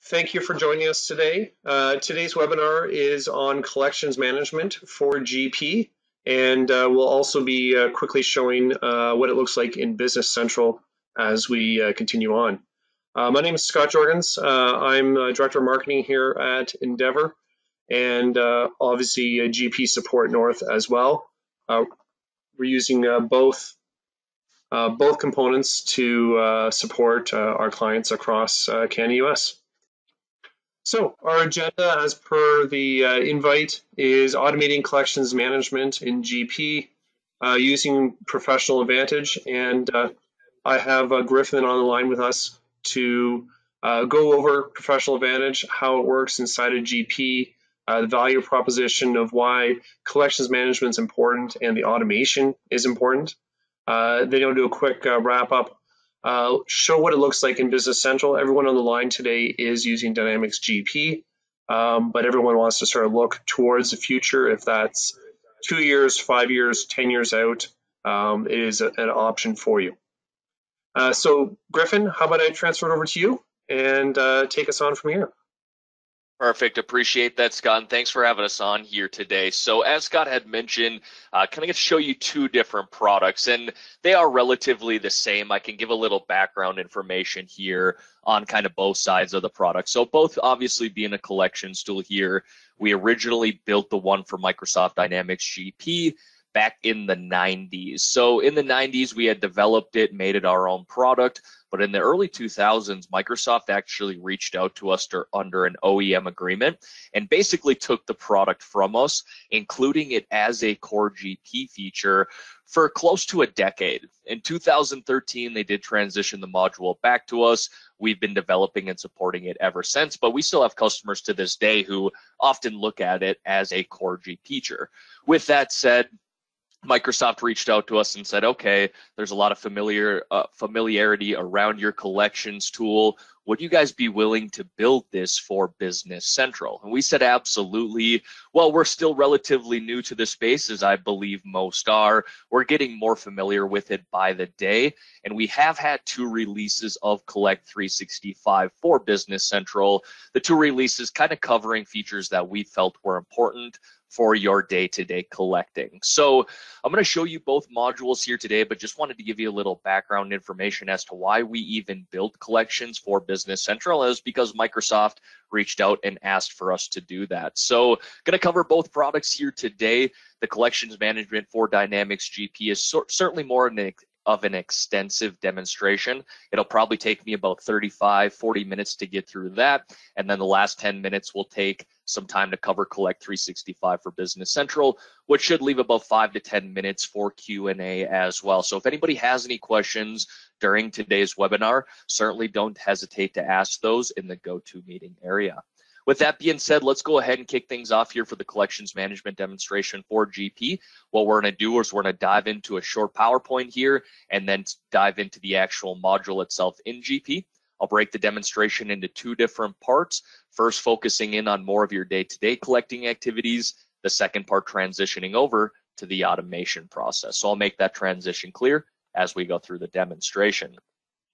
Thank you for joining us today. Today's webinar is on collections management for GP, and we'll also be quickly showing what it looks like in Business Central as we continue on. My name is Scott Jorgens. I'm Director of Marketing here at Endeavor, and obviously GP Support North as well. We're using both components to support our clients across Canada, US. So our agenda, as per the invite, is automating collections management in GP using Professional Advantage. And I have Griffin on the line with us to go over Professional Advantage, how it works inside of GP, the value proposition of why collections management is important and the automation is important. Then I'll do a quick wrap up. Show what it looks like in Business Central. Everyone on the line today is using Dynamics GP, but everyone wants to sort of look towards the future. If that's 2 years, 5 years, 10 years out, it is an option for you. So Griffin, how about I transfer it over to you and take us on from here? Perfect. Appreciate that, Scott, and thanks for having us on here today. So as Scott had mentioned, kind of going to show you two different products, and they are relatively the same. I can give a little background information here on kind of both sides of the product. So both obviously being a collections tool here, we originally built the one for Microsoft Dynamics GP back in the 90s. So in the 90s, we had developed it, made it our own product. But in the early 2000s, Microsoft actually reached out to us under an OEM agreement and basically took the product from us, including it as a core GP feature for close to a decade. In 2013, they did transition the module back to us. We've been developing and supporting it ever since, but we still have customers to this day who often look at it as a core GP feature. With that said, Microsoft reached out to us and said, okay, there's a lot of familiarity around your collections tool. Would you guys be willing to build this for Business Central? And we said, absolutely. Well, we're still relatively new to the space, as I believe most are. We're getting more familiar with it by the day. And we have had 2 releases of Collect 365 for Business Central. The 2 releases kind of covering features that we felt were important for your day-to-day collecting. So I'm going to show you both modules here today, but just wanted to give you a little background information as to why we even built collections for Business Central. It was because Microsoft reached out and asked for us to do that. So going to cover both products here today. The collections management for Dynamics GP is certainly more of an extensive demonstration. It'll probably take me about 35-40 minutes to get through that, and then the last 10 minutes will take some time to cover Collect 365 for Business Central, which should leave about 5 to 10 minutes for Q&A as well. So if anybody has any questions during today's webinar, certainly don't hesitate to ask those in the GoToMeeting area. With that being said, let's go ahead and kick things off here for the collections management demonstration for GP. What we're going to do is we're going to dive into a short PowerPoint here and then dive into the actual module itself in GP. I'll break the demonstration into 2 different parts. First, focusing in on more of your day-to-day collecting activities. The second part transitioning over to the automation process. So I'll make that transition clear as we go through the demonstration.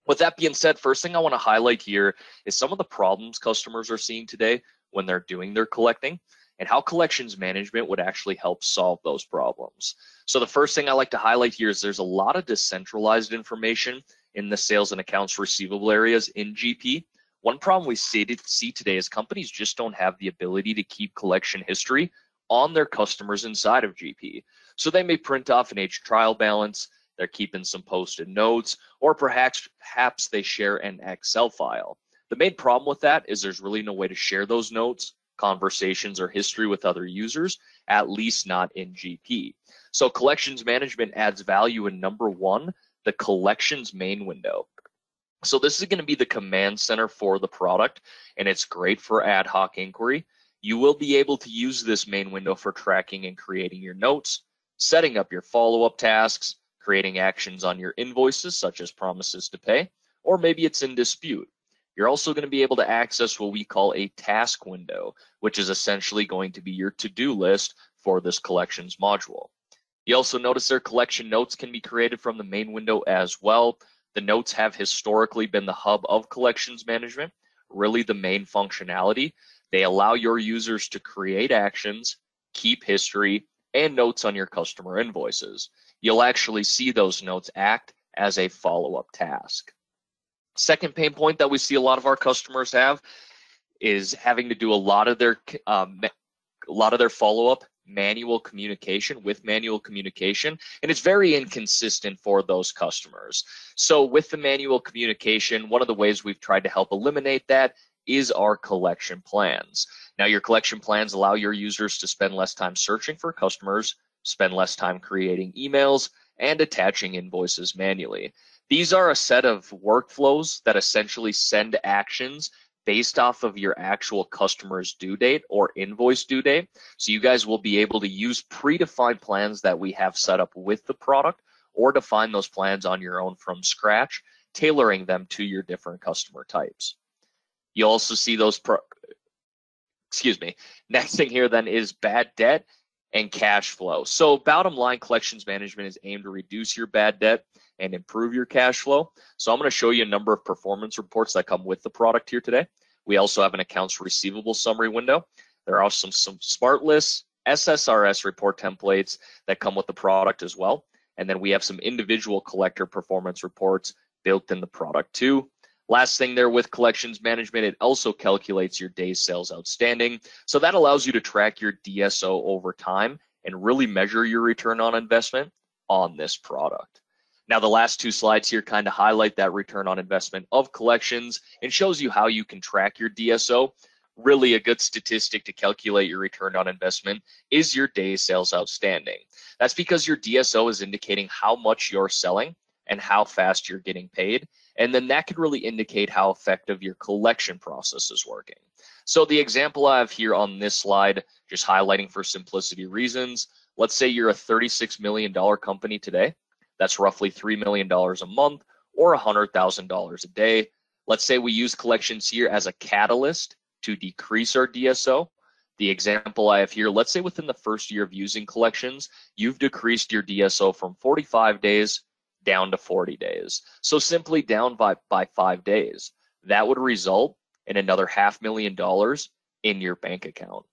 With that being said, first thing I want to highlight here is some of the problems customers are seeing today when they're doing their collecting and how collections management would actually help solve those problems. So the first thing I like to highlight here is there's a lot of decentralized information in the sales and accounts receivable areas in GP. One problem we see today is companies just don't have the ability to keep collection history on their customers inside of GP. So they may print off an age trial balance, they're keeping some post-it notes, or perhaps they share an Excel file. The main problem with that is there's really no way to share those notes, conversations, or history with other users, at least not in GP. So collections management adds value in number 1, the collections main window. So this is going to be the command center for the product, and it's great for ad hoc inquiry. You will be able to use this main window for tracking and creating your notes, setting up your follow-up tasks, creating actions on your invoices, such as promises to pay, or maybe it's in dispute. You're also going to be able to access what we call a task window, which is essentially going to be your to-do list for this collections module. You also notice their collection notes can be created from the main window as well. The notes have historically been the hub of collections management. really the main functionality. They allow your users to create actions, keep history, and notes on your customer invoices. You'll actually see those notes act as a follow-up task. Second pain point that we see a lot of our customers have is having to do a lot of their follow-up manual communication, and it's very inconsistent for those customers. So with the manual communication, one of the ways we've tried to help eliminate that is our collection plans. Now, your collection plans allow your users to spend less time searching for customers, spend less time creating emails, and attaching invoices manually. These are a set of workflows that essentially send actions based off of your actual customer's due date or invoice due date. So you guys will be able to use predefined plans that we have set up with the product, or define those plans on your own from scratch, tailoring them to your different customer types. You also see those, next thing here then is bad debt and cash flow. So bottom line, collections management is aimed to reduce your bad debt and improve your cash flow. So I'm going to show you a number of performance reports that come with the product here today. We also have an accounts receivable summary window. There are some smart lists, SSRS report templates that come with the product as well. And then we have some individual collector performance reports built in the product too. Last thing there with collections management, it also calculates your days sales outstanding. So that allows you to track your DSO over time and really measure your return on investment on this product. Now, the last two slides here kind of highlight that return on investment of collections and shows you how you can track your DSO. Really a good statistic to calculate your return on investment is your days sales outstanding. That's because your DSO is indicating how much you're selling and how fast you're getting paid. And then that could really indicate how effective your collection process is working. So the example I have here on this slide, just highlighting for simplicity reasons, let's say you're a $36 million company today. That's roughly $3 million a month or $100,000 a day. Let's say we use collections here as a catalyst to decrease our DSO. The example I have here, let's say within the first year of using collections, you've decreased your DSO from 45 days down to 40 days. So simply down by 5 days. That would result in another $500,000 in your bank account.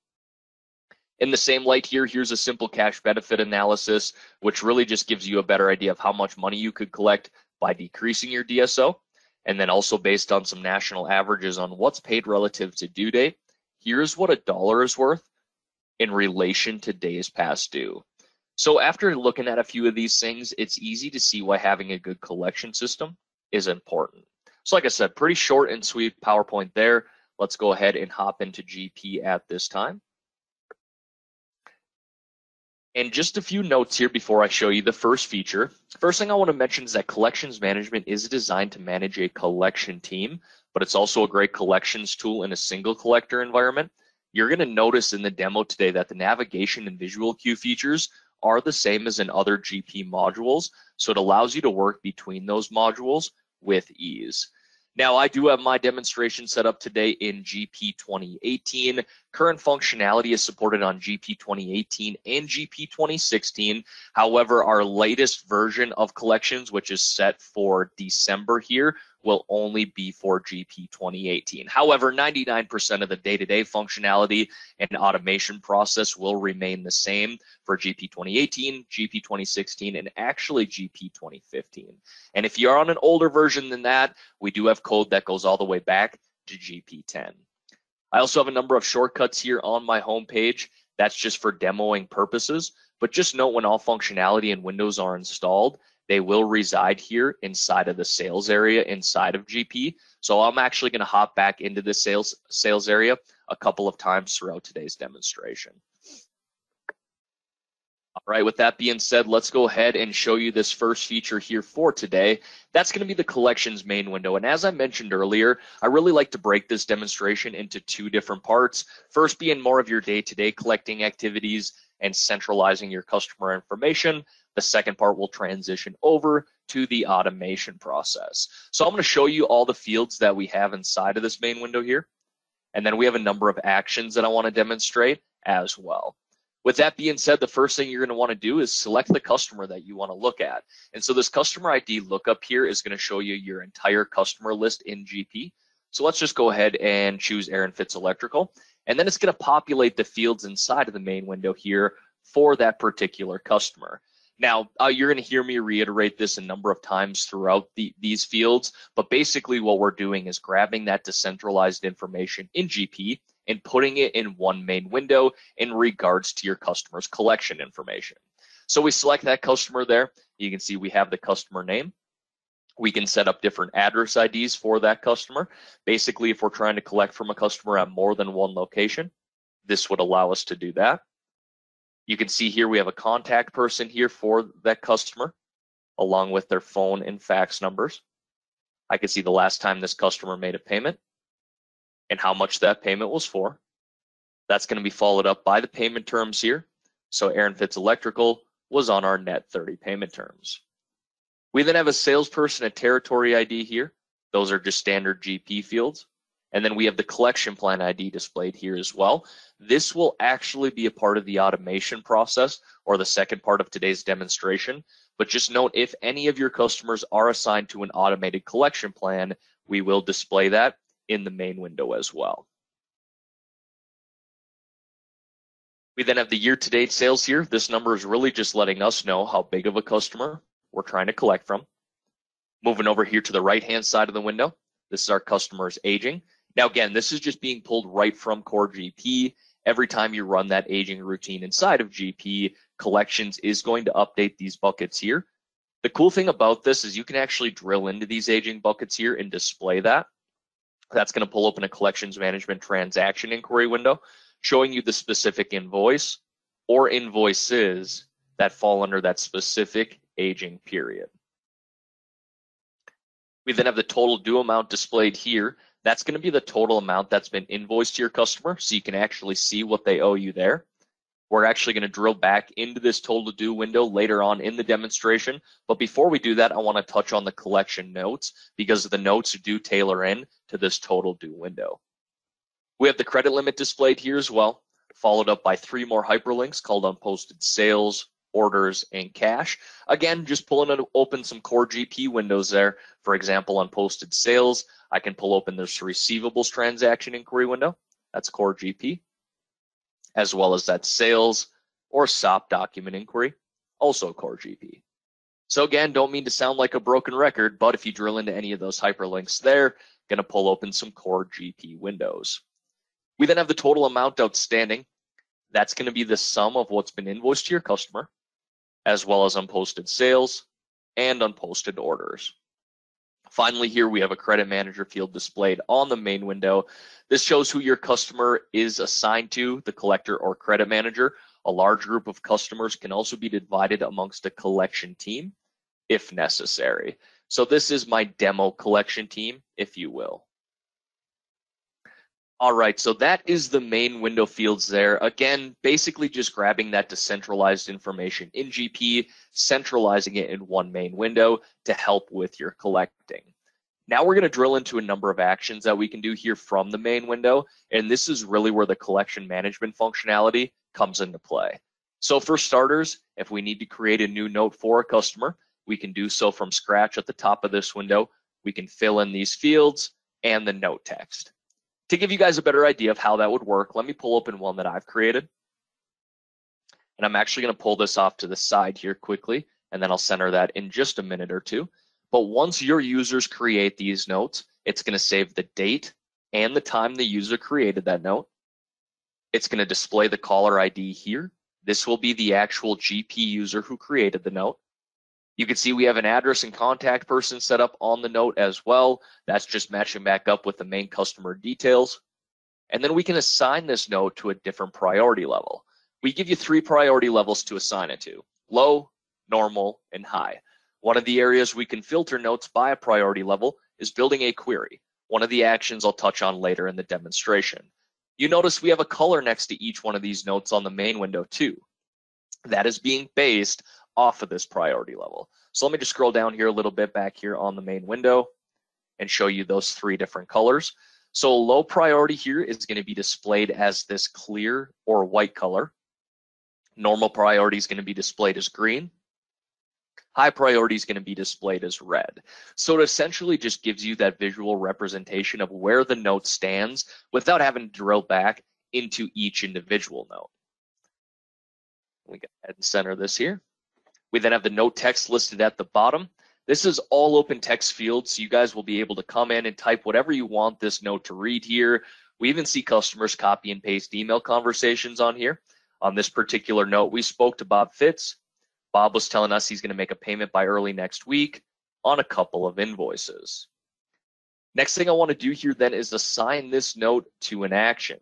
In the same light here, here's a simple cash benefit analysis, which really just gives you a better idea of how much money you could collect by decreasing your DSO. And then also based on some national averages on what's paid relative to due date, here's what $1 is worth in relation to days past due. So after looking at a few of these things, it's easy to see why having a good collection system is important. So like I said, pretty short and sweet PowerPoint there. Let's go ahead and hop into GP at this time. And just a few notes here before I show you the first feature. First thing I want to mention is that collections management is designed to manage a collection team, but it's also a great collections tool in a single collector environment. You're going to notice in the demo today that the navigation and visual queue features are the same as in other GP modules, so it allows you to work between those modules with ease. Now, I do have my demonstration set up today in GP 2018. Current functionality is supported on GP 2018 and GP 2016. However, our latest version of collections, which is set for December here, will only be for GP 2018. However, 99% of the day-to-day functionality and automation process will remain the same for GP 2018, GP 2016, and actually GP 2015. And if you're on an older version than that, we do have code that goes all the way back to GP 10. I also have a number of shortcuts here on my homepage. That's just for demoing purposes. But just note when all functionality and windows are installed, they will reside here inside of the sales area inside of GP. So I'm actually going to hop back into the sales area a couple of times throughout today's demonstration. All right, with that being said, let's go ahead and show you this first feature here for today. That's going to be the collections main window. And as I mentioned earlier, I really like to break this demonstration into two different parts. First being more of your day-to-day collecting activities and centralizing your customer information. The second part will transition over to the automation process. So I'm going to show you all the fields that we have inside of this main window here. And then we have a number of actions that I want to demonstrate as well. With that being said, the first thing you're going to want to do is select the customer that you want to look at. And so this customer ID lookup here is going to show you your entire customer list in GP. So let's just go ahead and choose Aaron Fitz Electrical, and then it's going to populate the fields inside of the main window here for that particular customer. Now, you're going to hear me reiterate this a number of times throughout these fields, but basically what we're doing is grabbing that decentralized information in GP and putting it in one main window in regards to your customer's collection information. So we select that customer there. You can see we have the customer name. We can set up different address IDs for that customer. Basically, if we're trying to collect from a customer at more than one location, this would allow us to do that. You can see here we have a contact person here for that customer, along with their phone and fax numbers. I can see the last time this customer made a payment and how much that payment was for. That's going to be followed up by the payment terms here. So Aaron Fitz Electrical was on our net 30 payment terms. We then have a salesperson, a territory ID here. Those are just standard GP fields. And then we have the collection plan ID displayed here as well. This will actually be a part of the automation process or the second part of today's demonstration. But just note, if any of your customers are assigned to an automated collection plan, we will display that in the main window as well. We then have the year-to-date sales here. This number is really just letting us know how big of a customer we're trying to collect from. Moving over here to the right-hand side of the window, this is our customer's aging. Now, again, this is just being pulled right from core GP. Every time you run that aging routine inside of GP, collections is going to update these buckets here. The cool thing about this is you can actually drill into these aging buckets here and display that. That's going to pull open a collections management transaction inquiry window, showing you the specific invoice or invoices that fall under that specific aging period. We then have the total due amount displayed here. That's going to be the total amount that's been invoiced to your customer, so you can actually see what they owe you there. We're actually going to drill back into this total due window later on in the demonstration. But before we do that, I want to touch on the collection notes because the notes do tailor in to this total due window. We have the credit limit displayed here as well, followed up by 3 more hyperlinks called unposted sales, orders, and cash. Again, just pulling open some core GP windows there. For example, unposted sales, I can pull open this receivables transaction inquiry window. That's core GP, as well as that sales or SOP document inquiry, also core GP. So again, don't mean to sound like a broken record, but if you drill into any of those hyperlinks there, going to pull open some core GP windows. We then have the total amount outstanding. That's going to be the sum of what's been invoiced to your customer, as well as unposted sales and unposted orders. Finally, here we have a credit manager field displayed on the main window. This shows who your customer is assigned to, the collector or credit manager. A large group of customers can also be divided amongst a collection team if necessary. So this is my demo collection team, if you will. All right, so that is the main window fields there. Again, basically just grabbing that decentralized information in GP, centralizing it in one main window to help with your collecting. Now we're going to drill into a number of actions that we can do here from the main window, and this is really where the collection management functionality comes into play. So for starters, if we need to create a new note for a customer, we can do so from scratch at the top of this window. We can fill in these fields and the note text. To give you guys a better idea of how that would work, let me pull open one that I've created. And I'm actually going to pull this off to the side here quickly, and then I'll center that in just a minute or two. But once your users create these notes, it's going to save the date and the time the user created that note. It's going to display the caller ID here. This will be the actual GP user who created the note. You can see we have an address and contact person set up on the note as well. That's just matching back up with the main customer details. And then we can assign this note to a different priority level. We give you 3 priority levels to assign it to: low, normal, and high. One of the areas we can filter notes by a priority level is building a query, one of the actions I'll touch on later in the demonstration. You notice we have a color next to each one of these notes on the main window too. That is being based off of this priority level. So let me just scroll down here a little bit back here on the main window and show you those 3 different colors. So low priority here is going to be displayed as this clear or white color. Normal priority is going to be displayed as green. high priority is going to be displayed as red. So it essentially just gives you that visual representation of where the note stands without having to drill back into each individual note. We go ahead and center this here. We then have the note text listed at the bottom. This is all open text fields, so you guys will be able to come in and type whatever you want this note to read here. We even see customers copy and paste email conversations on here. On this particular note, we spoke to Bob Fitz. Bob was telling us he's going to make a payment by early next week on a couple of invoices. Next thing I want to do here then is assign this note to an action.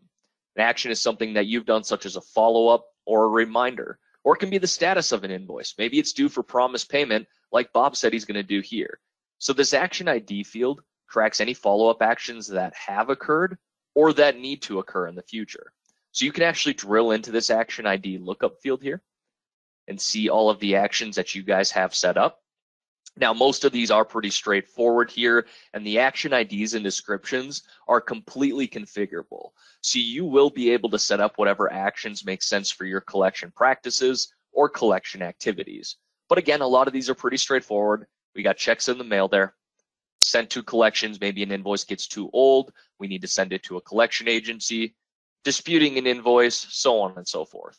An action is something that you've done, such as a follow-up or a reminder, or it can be the status of an invoice. Maybe it's due for promised payment, like Bob said he's going to do here. So this action ID field tracks any follow-up actions that have occurred or that need to occur in the future. So you can actually drill into this action ID lookup field here and see all of the actions that you guys have set up. Now, most of these are pretty straightforward here, and the action IDs and descriptions are completely configurable. So you will be able to set up whatever actions make sense for your collection practices or collection activities. But again, a lot of these are pretty straightforward. We got checks in the mail there, sent to collections, maybe an invoice gets too old, we need to send it to a collection agency, disputing an invoice, so on and so forth.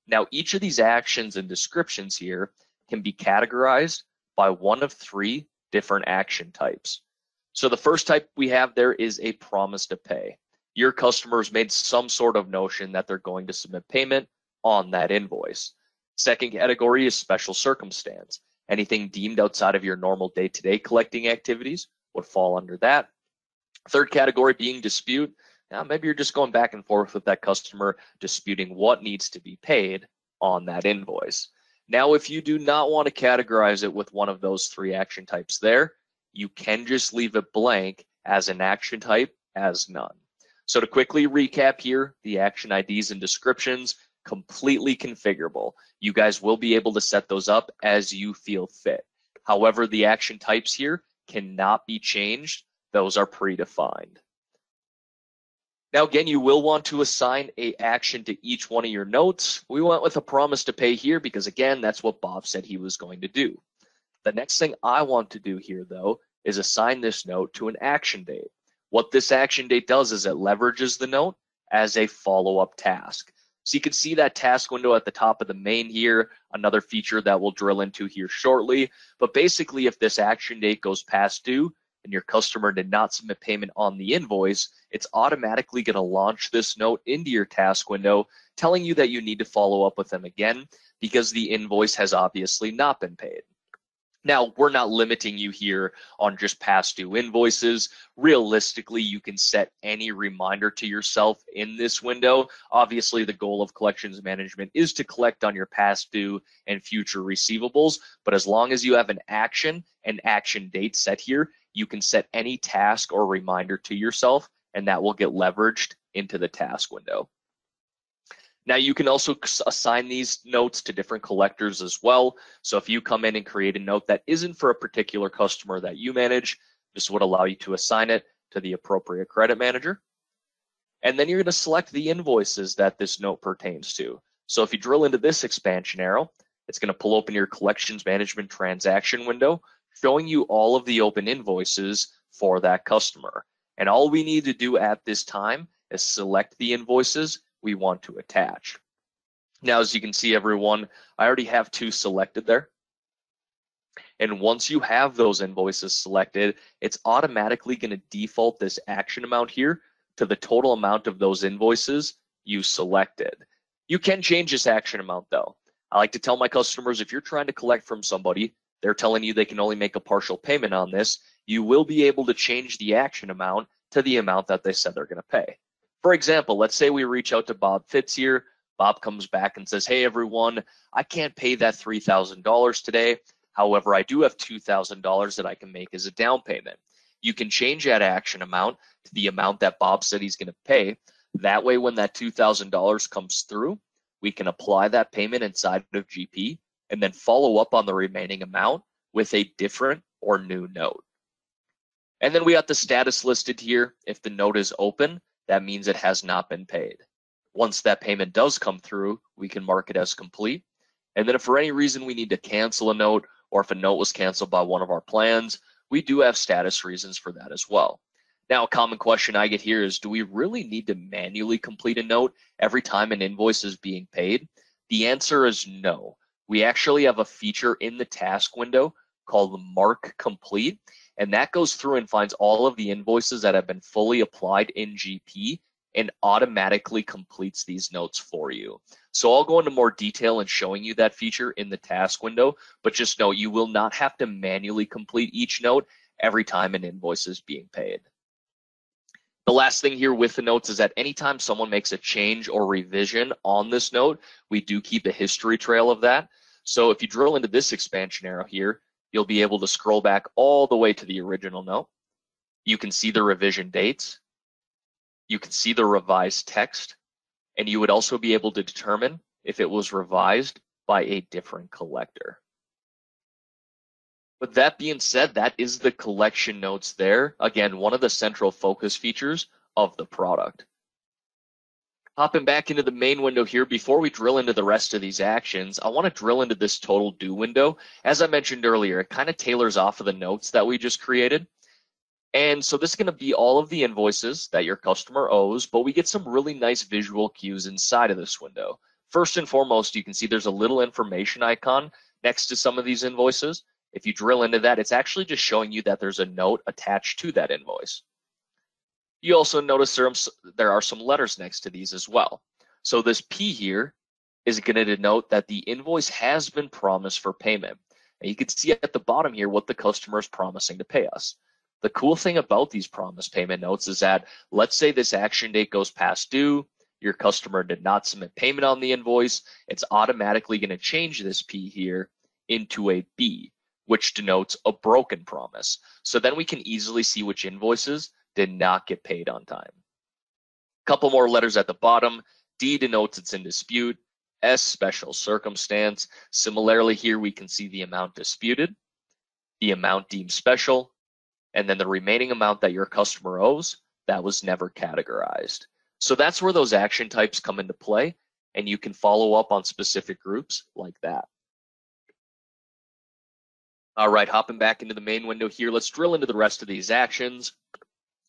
Now, each of these actions and descriptions here can be categorized by one of three different action types. So the first type we have there is a promise to pay. Your customer's made some sort of notion that they're going to submit payment on that invoice. Second category is special circumstance. Anything deemed outside of your normal day-to-day collecting activities would fall under that. Third category being dispute. Now, maybe you're just going back and forth with that customer, disputing what needs to be paid on that invoice. Now, if you do not want to categorize it with one of those three action types there, you can just leave it blank as an action type as none. So to quickly recap here, the action IDs and descriptions, completely configurable. You guys will be able to set those up as you feel fit. However, the action types here cannot be changed. Those are predefined. Now, again, you will want to assign an action to each one of your notes. We went with a promise to pay here because, again, that's what Bob said he was going to do. The next thing I want to do here, though, is assign this note to an action date. What this action date does is it leverages the note as a follow-up task. So you can see that task window at the top of the main here, another feature that we'll drill into here shortly. But basically, if this action date goes past due, and your customer did not submit payment on the invoice, it's automatically going to launch this note into your task window, telling you that you need to follow up with them again because the invoice has obviously not been paid. Now, we're not limiting you here on just past due invoices. Realistically, you can set any reminder to yourself in this window. Obviously, the goal of collections management is to collect on your past due and future receivables, but as long as you have an action and action date set here, you can set any task or reminder to yourself, and that will get leveraged into the task window. Now, you can also assign these notes to different collectors as well. So if you come in and create a note that isn't for a particular customer that you manage, this would allow you to assign it to the appropriate credit manager. And then you're going to select the invoices that this note pertains to. So if you drill into this expansion arrow, it's going to pull open your collections management transaction window, showing you all of the open invoices for that customer. And all we need to do at this time is select the invoices we want to attach. Now, as you can see, everyone, I already have two selected there. And once you have those invoices selected, it's automatically going to default this action amount here to the total amount of those invoices you selected. You can change this action amount though. I like to tell my customers, if you're trying to collect from somebody, they're telling you they can only make a partial payment on this, you will be able to change the action amount to the amount that they said they're going to pay. For example, let's say we reach out to Bob Fitz here. Bob comes back and says, hey, everyone, I can't pay that $3,000 today. However, I do have $2,000 that I can make as a down payment. You can change that action amount to the amount that Bob said he's going to pay. That way, when that $2,000 comes through, we can apply that payment inside of GP and then follow up on the remaining amount with a different or new note. And then we got the status listed here. If the note is open, that means it has not been paid. Once that payment does come through, we can mark it as complete. And then if for any reason we need to cancel a note or if a note was canceled by one of our plans, we do have status reasons for that as well. Now, a common question I get here is, do we really need to manually complete a note every time an invoice is being paid? The answer is no. We actually have a feature in the task window called Mark Complete, and that goes through and finds all of the invoices that have been fully applied in GP and automatically completes these notes for you. So I'll go into more detail in showing you that feature in the task window, but just know you will not have to manually complete each note every time an invoice is being paid. The last thing here with the notes is that anytime someone makes a change or revision on this note, we do keep a history trail of that. So if you drill into this expansion arrow here, you'll be able to scroll back all the way to the original note. You can see the revision dates. You can see the revised text, and you would also be able to determine if it was revised by a different collector. With that being said, that is the collection notes there. Again, one of the central focus features of the product. Hopping back into the main window here, before we drill into the rest of these actions, I want to drill into this total due window. As I mentioned earlier, it kind of tailors off of the notes that we just created. And so this is going to be all of the invoices that your customer owes, but we get some really nice visual cues inside of this window. First and foremost, you can see there's a little information icon next to some of these invoices. If you drill into that, it's actually just showing you that there's a note attached to that invoice. You also notice there are some letters next to these as well. So this P here is going to denote that the invoice has been promised for payment. And you can see at the bottom here what the customer is promising to pay us. The cool thing about these promise payment notes is that, let's say this action date goes past due, your customer did not submit payment on the invoice, it's automatically going to change this P here into a B, which denotes a broken promise. So then we can easily see which invoices did not get paid on time. Couple more letters at the bottom. D denotes it's in dispute. S, special circumstance. Similarly here we can see the amount disputed, the amount deemed special, and then the remaining amount that your customer owes that was never categorized. So that's where those action types come into play, and you can follow up on specific groups like that. All right, hopping back into the main window here, let's drill into the rest of these actions.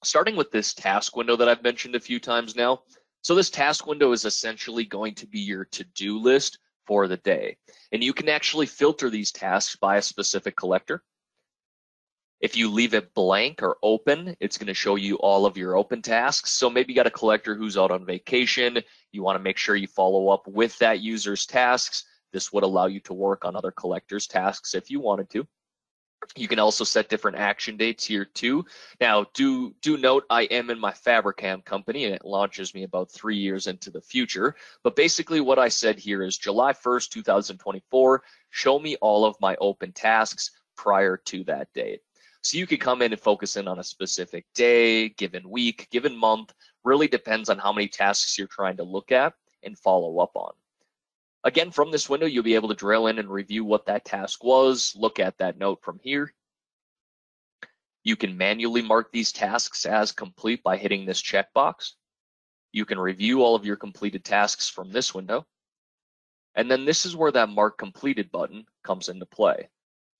Starting with this task window that I've mentioned a few times now. So this task window is essentially going to be your to-do list for the day. And you can actually filter these tasks by a specific collector. If you leave it blank or open, it's going to show you all of your open tasks. So maybe you got a collector who's out on vacation. You want to make sure you follow up with that user's tasks. This would allow you to work on other collectors' tasks if you wanted to. You can also set different action dates here too. Now, do note I am in my Fabricam company, and it launches me about 3 years into the future. But basically what I said here is July 1st, 2024, show me all of my open tasks prior to that date. So you could come in and focus in on a specific day, given week, given month, really depends on how many tasks you're trying to look at and follow up on. Again, from this window, you'll be able to drill in and review what that task was, look at that note from here. You can manually mark these tasks as complete by hitting this checkbox. You can review all of your completed tasks from this window. And then this is where that Mark Completed button comes into play.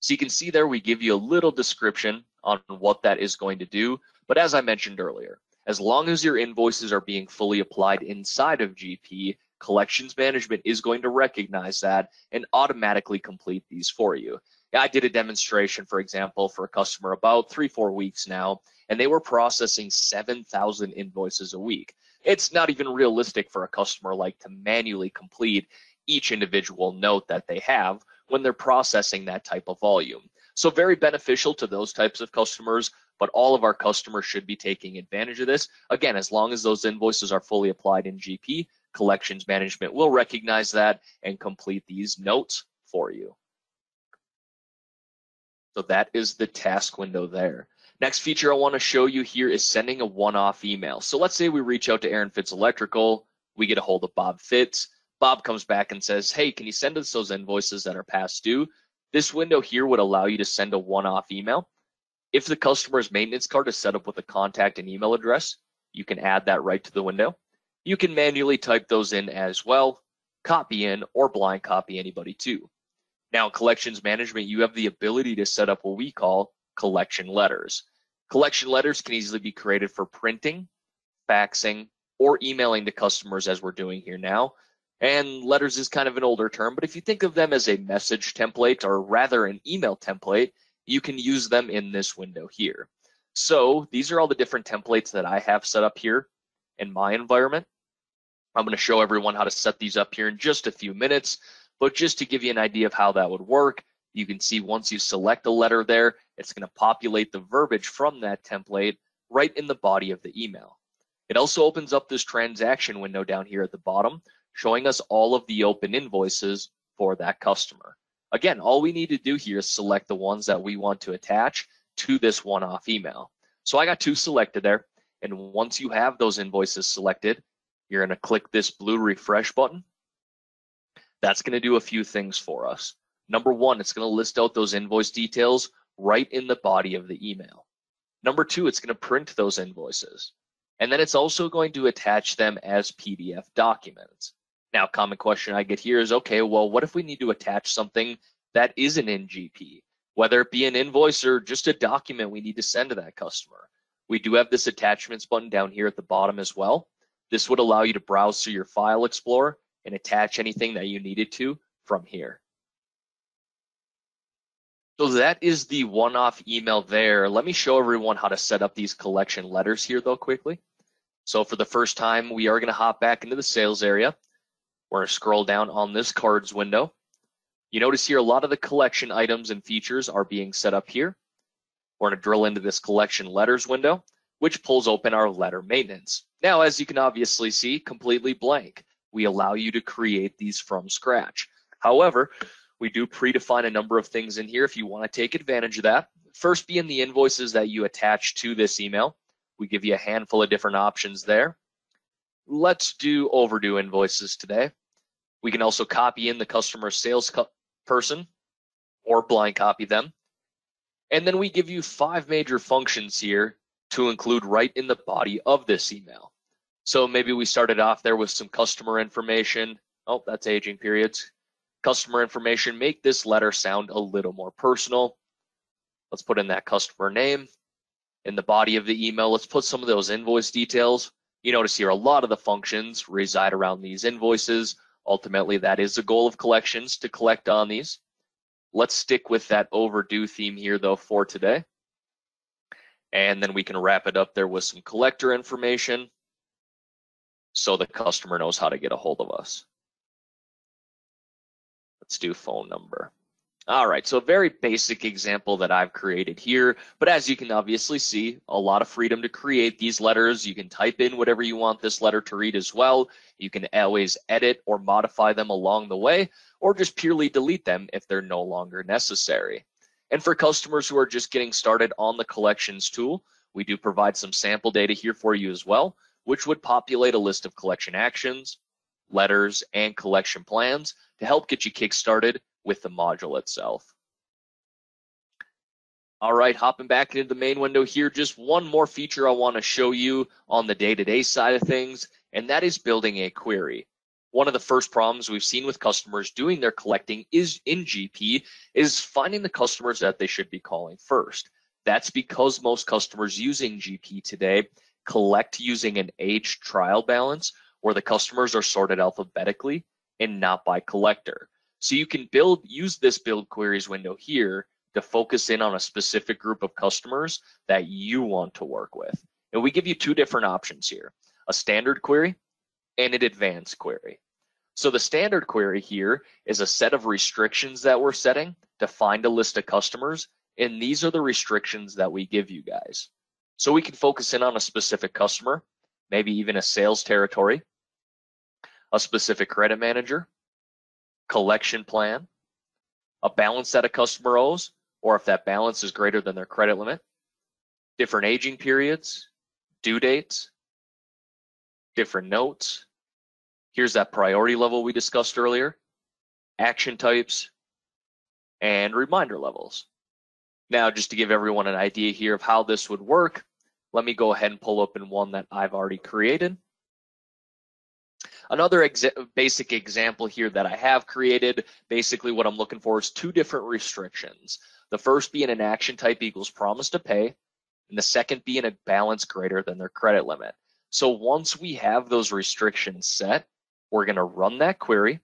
So you can see there we give you a little description on what that is going to do. But as I mentioned earlier, as long as your invoices are being fully applied inside of GP, collections management is going to recognize that and automatically complete these for you. I did a demonstration, for example, for a customer about 3-4 weeks now, and they were processing 7,000 invoices a week. It's not even realistic for a customer like to manually complete each individual note that they have when they're processing that type of volume. So very beneficial to those types of customers, but all of our customers should be taking advantage of this. Again, as long as those invoices are fully applied in GP, collections management will recognize that and complete these notes for you. So that is the task window there. Next feature I want to show you here is sending a one-off email. So let's say we reach out to Aaron Fitz Electrical, we get a hold of Bob Fitz. Bob comes back and says, hey, can you send us those invoices that are past due? This window here would allow you to send a one-off email. If the customer's maintenance card is set up with a contact and email address, you can add that right to the window. You can manually type those in as well, copy in or blind copy anybody too. Now, in collections management, you have the ability to set up what we call collection letters. Collection letters can easily be created for printing, faxing, or emailing to customers as we're doing here now. And letters is kind of an older term, but if you think of them as a message template, or rather an email template, you can use them in this window here. So these are all the different templates that I have set up here in my environment. I'm going to show everyone how to set these up here in just a few minutes, but just to give you an idea of how that would work, you can see once you select a letter there, it's going to populate the verbiage from that template right in the body of the email. It also opens up this transaction window down here at the bottom, showing us all of the open invoices for that customer. Again, all we need to do here is select the ones that we want to attach to this one-off email. So I got 2 selected there, and once you have those invoices selected, you're going to click this blue refresh button. That's going to do a few things for us. Number 1, it's going to list out those invoice details right in the body of the email. Number 2, it's going to print those invoices. And then it's also going to attach them as PDF documents. Now, a common question I get here is, okay, well, what if we need to attach something that isn't in GP, whether it be an invoice or just a document we need to send to that customer? We do have this attachments button down here at the bottom as well. This would allow you to browse through your file explorer and attach anything that you needed to from here. So that is the one-off email there. Let me show everyone how to set up these collection letters here though quickly. So for the first time, we are going to hop back into the sales area. We're going to scroll down on this cards window. You notice here a lot of the collection items and features are being set up here. We're going to drill into this collection letters window, which pulls open our letter maintenance. Now, as you can obviously see, completely blank. We allow you to create these from scratch. However, we do predefine a number of things in here if you want to take advantage of that. First being the invoices that you attach to this email. We give you a handful of different options there. Let's do overdue invoices today. We can also copy in the customer sales person or blind copy them. And then we give you 5 major functions here to include right in the body of this email. So maybe we started off there with some customer information. Oh, that's aging periods. Customer information, make this letter sound a little more personal. Let's put in that customer name. In the body of the email, let's put some of those invoice details. You notice here a lot of the functions reside around these invoices. Ultimately, that is the goal of collections, to collect on these. Let's stick with that overdue theme here though for today. And then we can wrap it up there with some collector information so the customer knows how to get a hold of us. Let's do phone number. All right, so a very basic example that I've created here, but as you can obviously see, a lot of freedom to create these letters. You can type in whatever you want this letter to read as well. You can always edit or modify them along the way, or just purely delete them if they're no longer necessary. And for customers who are just getting started on the collections tool, we do provide some sample data here for you as well, which would populate a list of collection actions, letters, and collection plans to help get you kick-started with the module itself. All right, hopping back into the main window here, just one more feature I want to show you on the day-to-day side of things, and that is building a query. One of the first problems we've seen with customers doing their collecting is in GP is finding the customers that they should be calling first. That's because most customers using GP today collect using an age trial balance where the customers are sorted alphabetically and not by collector. So you can use this build queries window here to focus in on a specific group of customers that you want to work with. And we give you 2 different options here, a standard query and an advanced query. So the standard query here is a set of restrictions that we're setting to find a list of customers, and these are the restrictions that we give you guys. So we can focus in on a specific customer, maybe even a sales territory, a specific credit manager, collection plan, a balance that a customer owes, or if that balance is greater than their credit limit, different aging periods, due dates, different notes. Here's that priority level we discussed earlier, action types, and reminder levels. Now, just to give everyone an idea here of how this would work, let me go ahead and pull open one that I've already created. Another basic example here that I have created, basically what I'm looking for is two different restrictions. The first being an action type equals promise to pay, and the second being a balance greater than their credit limit. So once we have those restrictions set, we're going to run that query.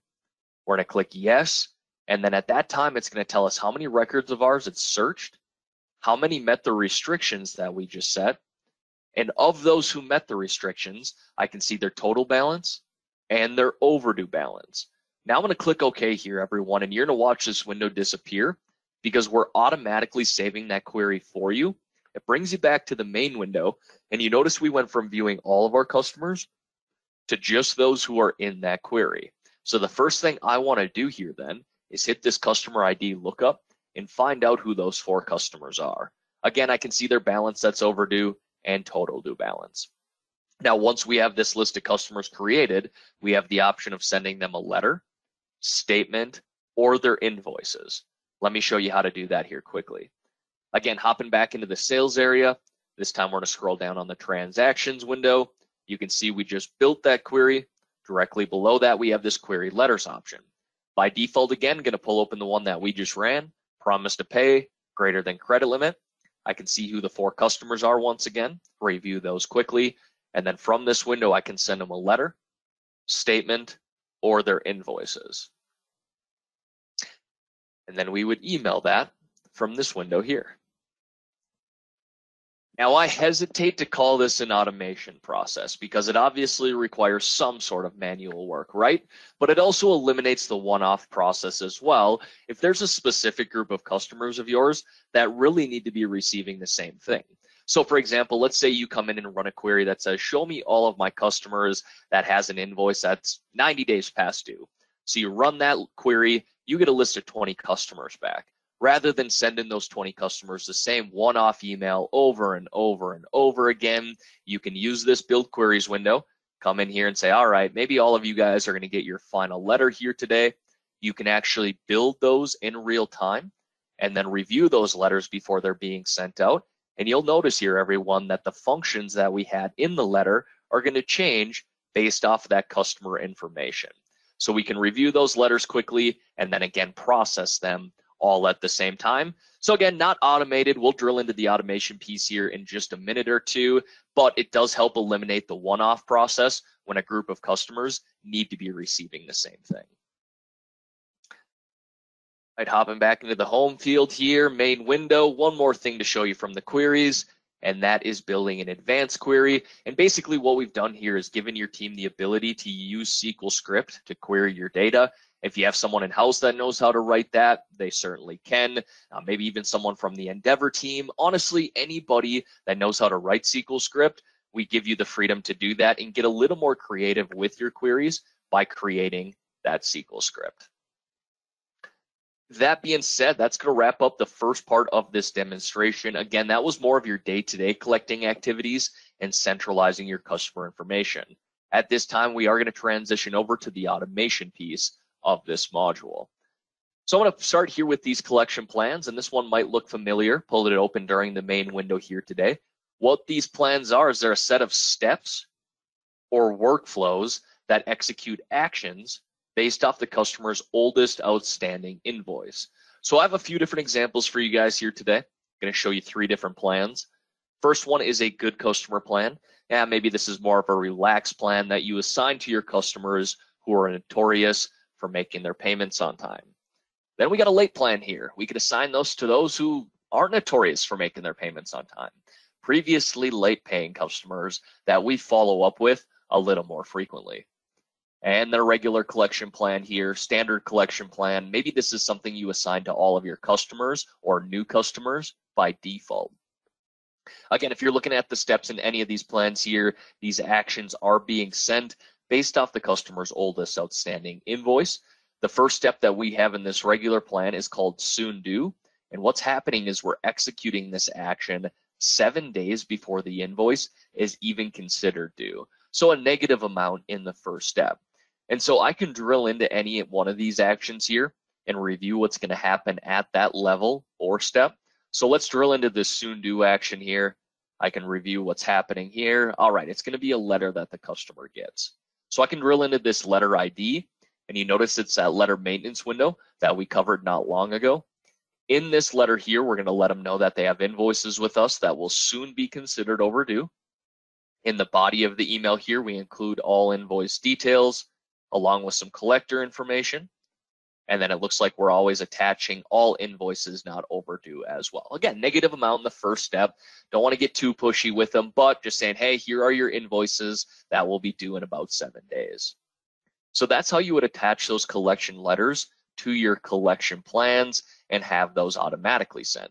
We're going to click yes. And then at that time, it's going to tell us how many records of ours it's searched, how many met the restrictions that we just set. And of those who met the restrictions, I can see their total balance and their overdue balance. Now I'm going to click OK here, everyone, and you're going to watch this window disappear because we're automatically saving that query for you. It brings you back to the main window, and you notice we went from viewing all of our customers to just those who are in that query. So the first thing I want to do here then is hit this customer ID lookup and find out who those 4 customers are. Again, I can see their balance that's overdue and total due balance. Now, once we have this list of customers created, we have the option of sending them a letter, statement, or their invoices. Let me show you how to do that here quickly. Again, hopping back into the sales area, this time we're going to scroll down on the transactions window. You can see we just built that query. Directly below that, we have this query letters option. By default, again, going to pull open the one that we just ran, promise to pay, greater than credit limit. I can see who the 4 customers are once again, review those quickly. And then from this window, I can send them a letter, statement, or their invoices. And then we would email that from this window here. Now, I hesitate to call this an automation process because it obviously requires some sort of manual work, right? But it also eliminates the one-off process as well if there's a specific group of customers of yours that really need to be receiving the same thing. So for example, let's say you come in and run a query that says, show me all of my customers that has an invoice that's 90 days past due. So you run that query, you get a list of 20 customers back. Rather than sending those 20 customers the same one-off email over and over and over again, you can use this build queries window, come in here and say, all right, maybe all of you guys are going to get your final letter here today. You can actually build those in real time and then review those letters before they're being sent out. And you'll notice here, everyone, that the functions that we had in the letter are going to change based off of that customer information. So we can review those letters quickly and then again process them all at the same time. So again, not automated. We'll drill into the automation piece here in just a minute or two, but it does help eliminate the one-off process when a group of customers need to be receiving the same thing. All right, hopping back into the home field here, main window, one more thing to show you from the queries, and that is building an advanced query. And basically what we've done here is given your team the ability to use SQL script to query your data. If you have someone in-house that knows how to write that, they certainly can. Maybe even someone from the Endeavor team. Honestly, anybody that knows how to write SQL script, we give you the freedom to do that and get a little more creative with your queries by creating that SQL script. That being said, that's going to wrap up the first part of this demonstration. Again, that was more of your day-to-day collecting activities and centralizing your customer information. At this time, we are going to transition over to the automation piece of this module. So I'm going to start here with these collection plans, and this one might look familiar. Pull it open during the main window here today. What these plans are is they're a set of steps or workflows that execute actions based off the customer's oldest outstanding invoice. So I have a few different examples for you guys here today. I'm going to show you 3 different plans. First one is a good customer plan. Yeah, maybe this is more of a relaxed plan that you assign to your customers who are notorious for making their payments on time. Then we got a late plan here. We could assign those to those who aren't notorious for making their payments on time. Previously late paying customers that we follow up with a little more frequently. And the regular collection plan here, standard collection plan. Maybe this is something you assign to all of your customers or new customers by default. Again, if you're looking at the steps in any of these plans here, these actions are being sent based off the customer's oldest outstanding invoice. The first step that we have in this regular plan is called soon due. And what's happening is we're executing this action 7 days before the invoice is even considered due. So a negative amount in the first step. And so I can drill into any one of these actions here and review what's going to happen at that level or step. So let's drill into this soon due action here. I can review what's happening here. All right, it's going to be a letter that the customer gets. So I can drill into this letter ID, and you notice it's that letter maintenance window that we covered not long ago. In this letter here, we're going to let them know that they have invoices with us that will soon be considered overdue. In the body of the email here, we include all invoice details along with some collector information. And then it looks like we're always attaching all invoices not overdue as well. Again, negative amount in the first step. Don't want to get too pushy with them, but just saying, hey, here are your invoices that will be due in about 7 days. So that's how you would attach those collection letters to your collection plans and have those automatically sent.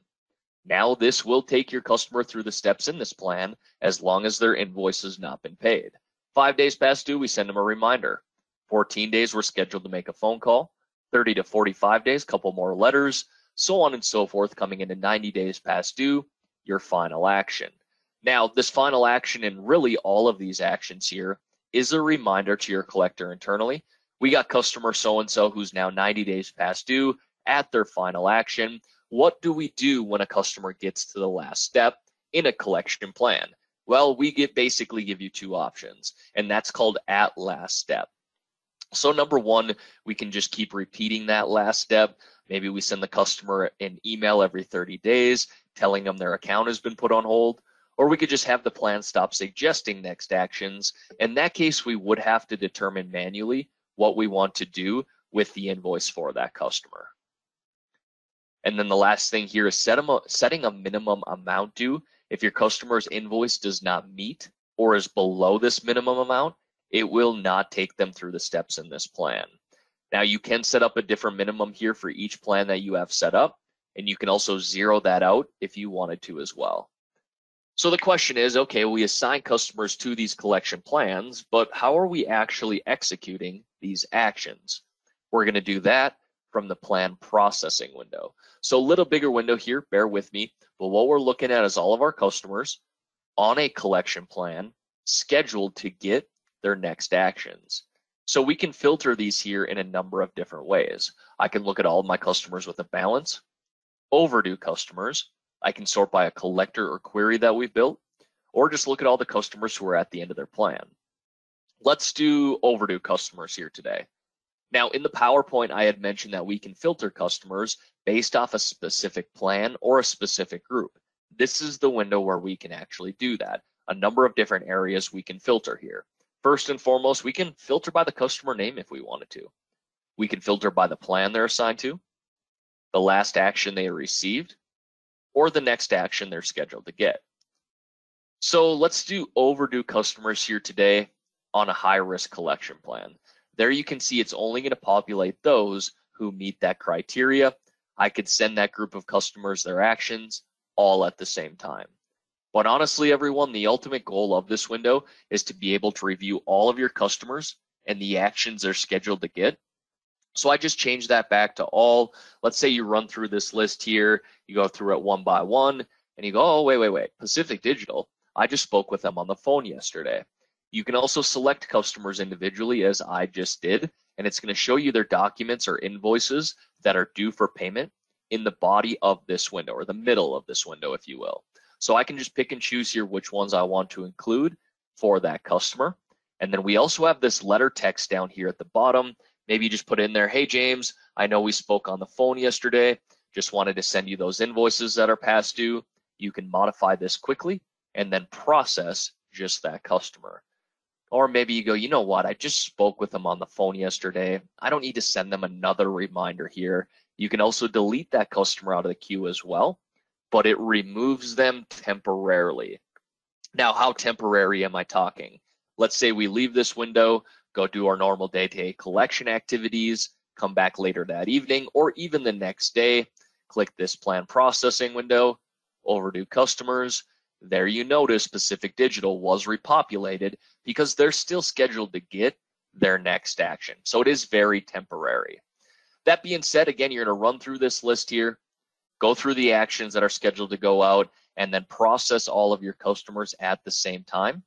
Now this will take your customer through the steps in this plan as long as their invoice has not been paid. 5 days past due, we send them a reminder. 14 days, we're scheduled to make a phone call. 30 to 45 days, couple more letters, so on and so forth, coming into 90 days past due, your final action. Now, this final action and really all of these actions here is a reminder to your collector internally. We got customer so-and-so who's now 90 days past due at their final action. What do we do when a customer gets to the last step in a collection plan? Well, we basically give you 2 options, and that's called at last step. So number 1, we can just keep repeating that last step. Maybe we send the customer an email every 30 days telling them their account has been put on hold, or we could just have the plan stop suggesting next actions. In that case, we would have to determine manually what we want to do with the invoice for that customer. And then the last thing here is setting a minimum amount due. If your customer's invoice does not meet or is below this minimum amount, it will not take them through the steps in this plan. Now you can set up a different minimum here for each plan that you have set up, and you can also zero that out if you wanted to as well. So the question is, okay, we assign customers to these collection plans, but how are we actually executing these actions? We're going to do that from the plan processing window. So a little bigger window here, bear with me, but what we're looking at is all of our customers on a collection plan scheduled to get their next actions. So we can filter these here in a number of different ways. I can look at all of my customers with a balance, overdue customers. I can sort by a collector or query that we've built, or just look at all the customers who are at the end of their plan. Let's do overdue customers here today. Now in the PowerPoint, I had mentioned that we can filter customers based off a specific plan or a specific group. This is the window where we can actually do that. A number of different areas we can filter here. First and foremost, we can filter by the customer name if we wanted to. We can filter by the plan they're assigned to, the last action they received, or the next action they're scheduled to get. So let's do overdue customers here today on a high-risk collection plan. There you can see it's only going to populate those who meet that criteria. I could send that group of customers their actions all at the same time. But honestly, everyone, the ultimate goal of this window is to be able to review all of your customers and the actions they're scheduled to get. So I just changed that back to all. Let's say you run through this list here, you go through it one by one, and you go, oh, wait, Pacific Digital, I just spoke with them on the phone yesterday. You can also select customers individually as I just did, and it's going to show you their documents or invoices that are due for payment in the body of this window, or the middle of this window, if you will. So I can just pick and choose here which ones I want to include for that customer. And then we also have this letter text down here at the bottom. Maybe you just put in there, hey, James, I know we spoke on the phone yesterday. Just wanted to send you those invoices that are past due. You can modify this quickly and then process just that customer. Or maybe you go, you know what, I just spoke with them on the phone yesterday. I don't need to send them another reminder here. You can also delete that customer out of the queue as well, but it removes them temporarily. Now, how temporary am I talking? Let's say we leave this window, go do our normal day-to-day collection activities, come back later that evening, or even the next day, click this plan processing window, overdue customers. There you notice Pacific Digital was repopulated because they're still scheduled to get their next action. So it is very temporary. That being said, again, you're going to run through this list here, go through the actions that are scheduled to go out, and then process all of your customers at the same time.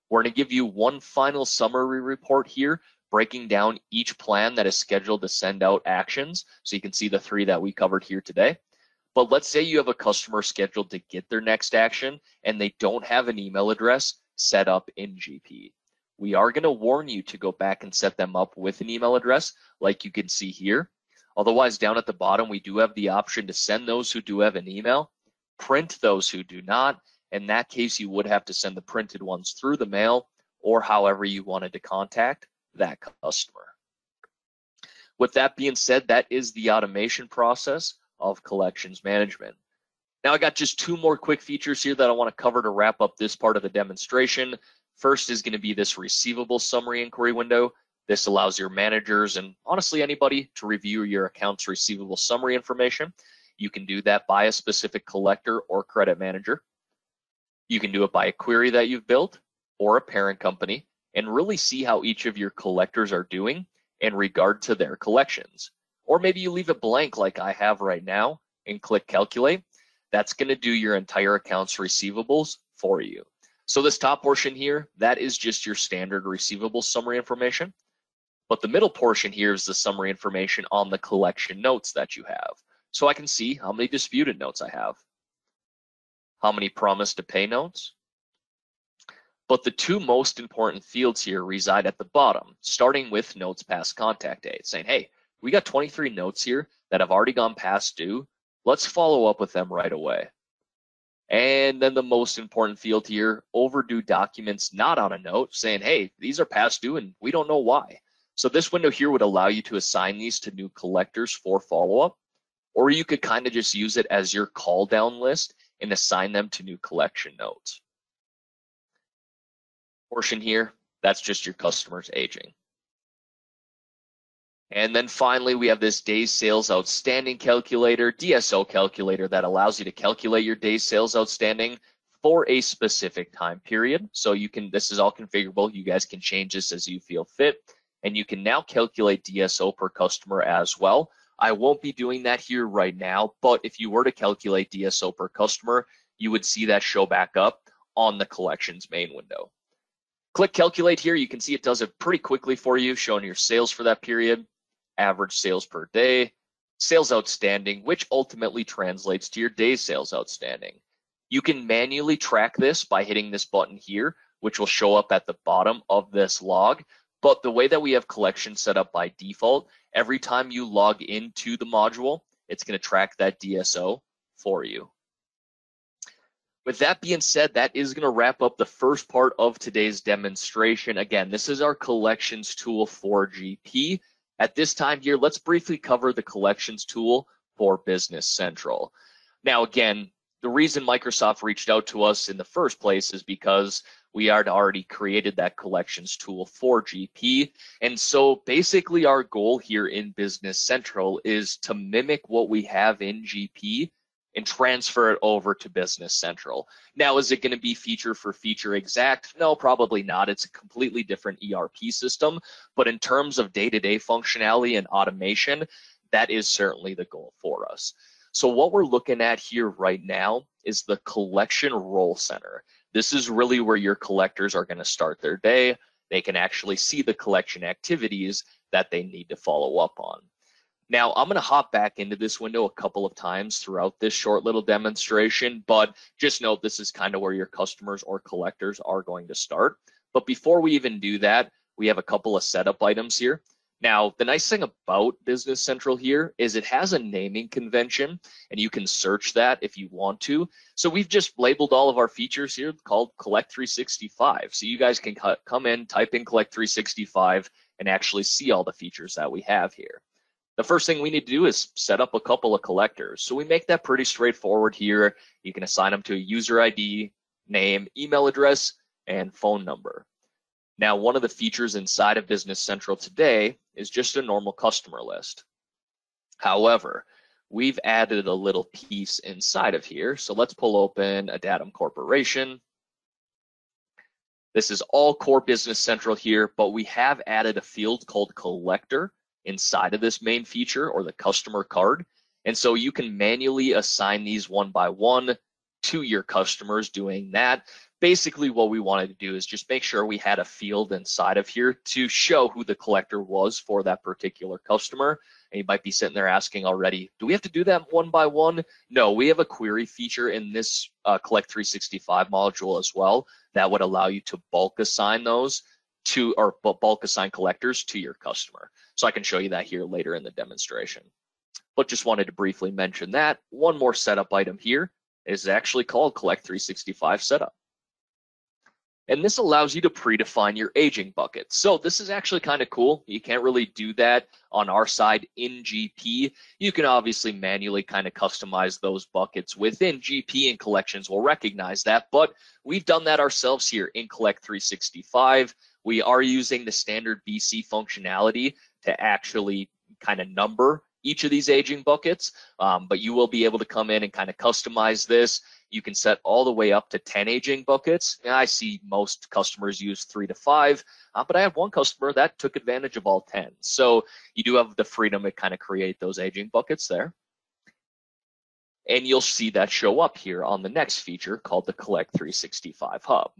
We're going to give you one final summary report here, breaking down each plan that is scheduled to send out actions. So you can see the 3 that we covered here today. But let's say you have a customer scheduled to get their next action and they don't have an email address set up in GP. we are going to warn you to go back and set them up with an email address like you can see here. Otherwise, down at the bottom, we do have the option to send those who do have an email, print those who do not. In that case, you would have to send the printed ones through the mail or however you wanted to contact that customer. With that being said, that is the automation process of collections management. Now I got just two more quick features here that I want to cover to wrap up this part of the demonstration. First is going to be this receivable summary inquiry window. This allows your managers and honestly anybody to review your accounts receivable summary information. You can do that by a specific collector or credit manager. You can do it by a query that you've built or a parent company and really see how each of your collectors are doing in regard to their collections. Or maybe you leave it blank like I have right now and click calculate. That's going to do your entire accounts receivables for you. So this top portion here, that is just your standard receivable summary information. But the middle portion here is the summary information on the collection notes that you have. So I can see how many disputed notes I have, how many promise to pay notes. But the two most important fields here reside at the bottom, starting with notes past contact date, saying, hey, we got 23 notes here that have already gone past due. Let's follow up with them right away. And then the most important field here, overdue documents not on a note, saying, hey, these are past due and we don't know why. So this window here would allow you to assign these to new collectors for follow-up, or you could kind of just use it as your call down list and assign them to new collection notes. Portion here, that's just your customers aging. And then finally, we have this days sales outstanding calculator, DSO calculator, that allows you to calculate your days sales outstanding for a specific time period. So you can, this is all configurable. You guys can change this as you feel fit. And you can now calculate DSO per customer as well. I won't be doing that here right now, but if you were to calculate DSO per customer, you would see that show back up on the collections main window. Click calculate here. You can see it does it pretty quickly for you, showing your sales for that period, average sales per day, sales outstanding, which ultimately translates to your days sales outstanding. You can manually track this by hitting this button here, which will show up at the bottom of this log. But the way that we have collections set up by default, every time you log into the module, it's going to track that DSO for you. With that being said, that is going to wrap up the first part of today's demonstration. Again, this is our collections tool for GP. At this time here, let's briefly cover the collections tool for Business Central. Now, again, the reason Microsoft reached out to us in the first place is because we had already created that collections tool for GP. And so basically our goal here in Business Central is to mimic what we have in GP and transfer it over to Business Central. Now, is it going to be feature for feature exact? No, probably not. It's a completely different ERP system. But in terms of day-to-day functionality and automation, that is certainly the goal for us. So what we're looking at here right now is the collection role center. This is really where your collectors are going to start their day. They can actually see the collection activities that they need to follow up on. Now, I'm going to hop back into this window a couple of times throughout this short little demonstration, but just note this is kind of where your customers or collectors are going to start. But before we even do that, we have a couple of setup items here. Now, the nice thing about Business Central here is it has a naming convention, and you can search that if you want to. So we've just labeled all of our features here called Collect 365. So you guys can come in, type in Collect 365, and actually see all the features that we have here. The first thing we need to do is set up a couple of collectors. So we make that pretty straightforward here. You can assign them to a user ID, name, email address, and phone number. Now, one of the features inside of Business Central today is just a normal customer list. However, we've added a little piece inside of here. So let's pull open a Datum Corporation. This is all core Business Central here, but we have added a field called Collector inside of this main feature, or the customer card. And so you can manually assign these one by one to your customers doing that. Basically what we wanted to do is just make sure we had a field inside of here to show who the collector was for that particular customer. And you might be sitting there asking already, do we have to do that one by one? No, we have a query feature in this Collect 365 module as well that would allow you to bulk assign those to, or bulk assign collectors to your customer. So I can show you that here later in the demonstration. But just wanted to briefly mention that. One more setup item here is actually called Collect 365 Setup. And this allows you to predefine your aging bucket. So this is actually kind of cool. You can't really do that on our side in GP. You can obviously manually kind of customize those buckets within GP, and collections will recognize that. But we've done that ourselves here in Collect 365. We are using the standard BC functionality to actually kind of number each of these aging buckets, but you will be able to come in and kind of customize this. You can set all the way up to 10 aging buckets. And I see most customers use 3 to 5, but I have one customer that took advantage of all 10. So you do have the freedom to kind of create those aging buckets there. And you'll see that show up here on the next feature called the Collect 365 Hub.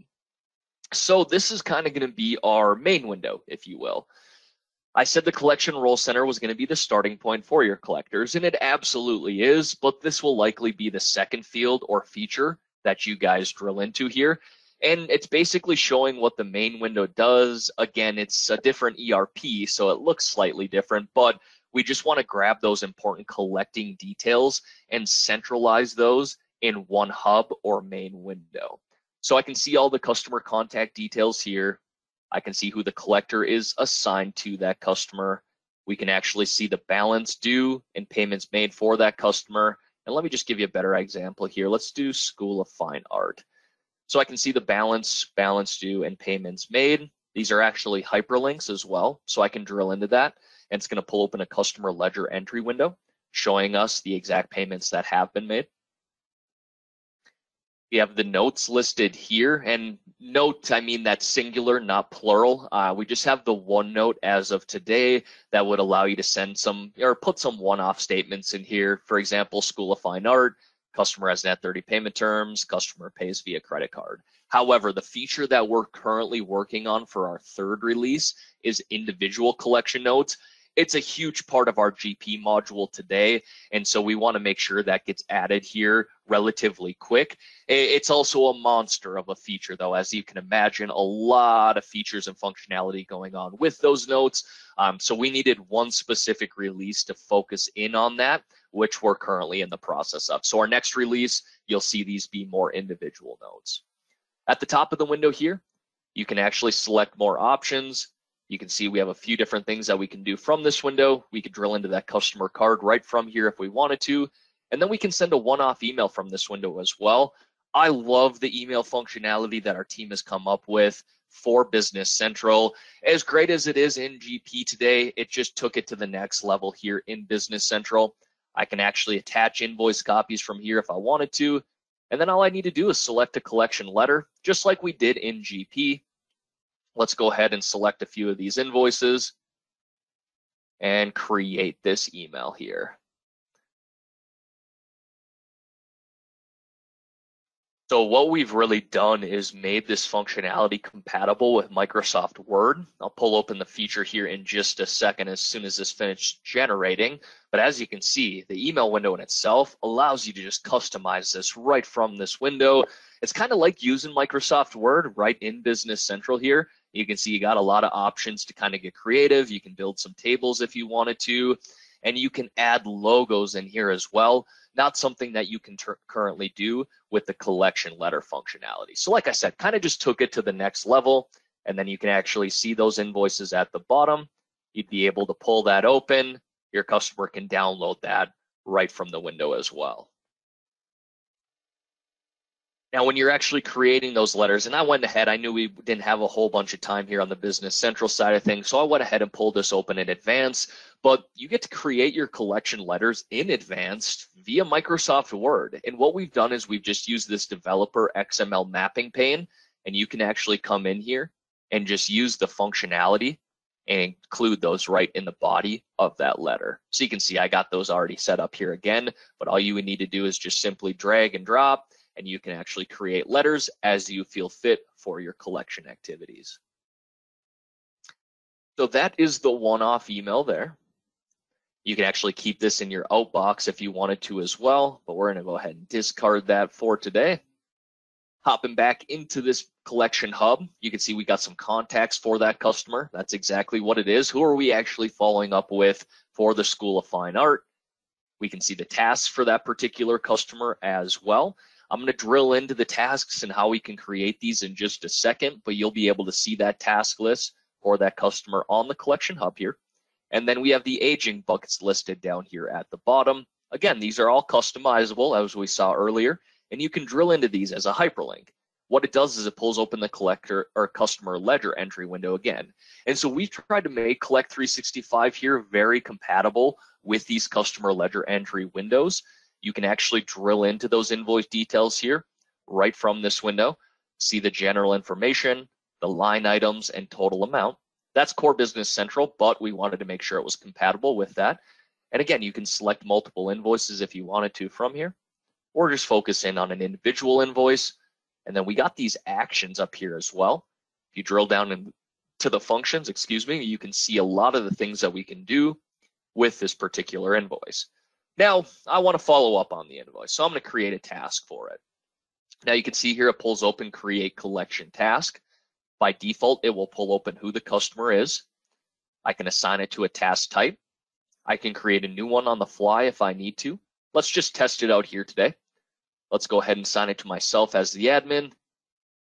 So this is kind of going to be our main window, if you will. I said the collection roll center was going to be the starting point for your collectors, and it absolutely is, but this will likely be the second field or feature that you guys drill into here. And it's basically showing what the main window does. Again, it's a different ERP, so it looks slightly different, but we just want to grab those important collecting details and centralize those in one hub or main window. So I can see all the customer contact details here. I can see who the collector is assigned to that customer. We can actually see the balance due and payments made for that customer. And let me just give you a better example here. Let's do School of Fine Art. So I can see the balance due, and payments made. These are actually hyperlinks as well, so I can drill into that. And it's going to pull open a customer ledger entry window showing us the exact payments that have been made. We have the notes listed here, and note, I mean that's singular, not plural. We just have the one note as of today that would allow you to send some or put some one-off statements in here. For example, School of Fine Art, customer has net 30 payment terms, customer pays via credit card. However, the feature that we're currently working on for our third release is individual collection notes. It's a huge part of our GP module today, and so we want to make sure that gets added here relatively quick. It's also a monster of a feature, though, as you can imagine, a lot of features and functionality going on with those notes. So we needed one specific release to focus in on that, which we're currently in the process of. So our next release, you'll see these be more individual notes. At the top of the window here, you can actually select more options. You can see we have a few different things that we can do from this window. We could drill into that customer card right from here if we wanted to. And then we can send a one-off email from this window as well. I love the email functionality that our team has come up with for Business Central. As great as it is in GP today, it just took it to the next level here in Business Central. I can actually attach invoice copies from here if I wanted to. And then all I need to do is select a collection letter, just like we did in GP. Let's go ahead and select a few of these invoices and create this email here. So what we've really done is made this functionality compatible with Microsoft Word. I'll pull open the feature here in just a second as soon as this finishes generating. But as you can see, the email window in itself allows you to just customize this right from this window. It's kind of like using Microsoft Word right in Business Central here. You can see you got a lot of options to kind of get creative. You can build some tables if you wanted to, and you can add logos in here as well. Not something that you can currently do with the collection letter functionality. So like I said, kind of just took it to the next level, and then you can actually see those invoices at the bottom. You'd be able to pull that open. Your customer can download that right from the window as well. Now, when you're actually creating those letters, and I went ahead, I knew we didn't have a whole bunch of time here on the Business Central side of things, so I went ahead and pulled this open in advance, but you get to create your collection letters in advance via Microsoft Word. And what we've done is we've just used this developer XML mapping pane, and you can actually come in here and just use the functionality and include those right in the body of that letter. So you can see I got those already set up here again, but all you would need to do is just simply drag and drop, and you can actually create letters as you feel fit for your collection activities. So that is the one-off email there. You can actually keep this in your outbox if you wanted to as well, but we're gonna go ahead and discard that for today. Hopping back into this collection hub, you can see we got some contacts for that customer. That's exactly what it is. Who are we actually following up with for the School of Fine Art? We can see the tasks for that particular customer as well. I'm going to drill into the tasks and how we can create these in just a second, but you'll be able to see that task list for that customer on the collection hub here. And then we have the aging buckets listed down here at the bottom. Again, these are all customizable as we saw earlier, and you can drill into these as a hyperlink. What it does is it pulls open the collector or customer ledger entry window again. And so we've tried to make Collect 365 here very compatible with these customer ledger entry windows. You can actually drill into those invoice details here right from this window, see the general information, the line items, and total amount. That's Core Business Central, but we wanted to make sure it was compatible with that. And again, you can select multiple invoices if you wanted to from here, or just focus in on an individual invoice. And then we got these actions up here as well. If you drill down into the functions, you can see a lot of the things that we can do with this particular invoice. Now, I want to follow up on the invoice, so I'm going to create a task for it. Now you can see here it pulls open Create Collection Task. By default, it will pull open who the customer is. I can assign it to a task type. I can create a new one on the fly if I need to. Let's just test it out here today. Let's go ahead and assign it to myself as the admin.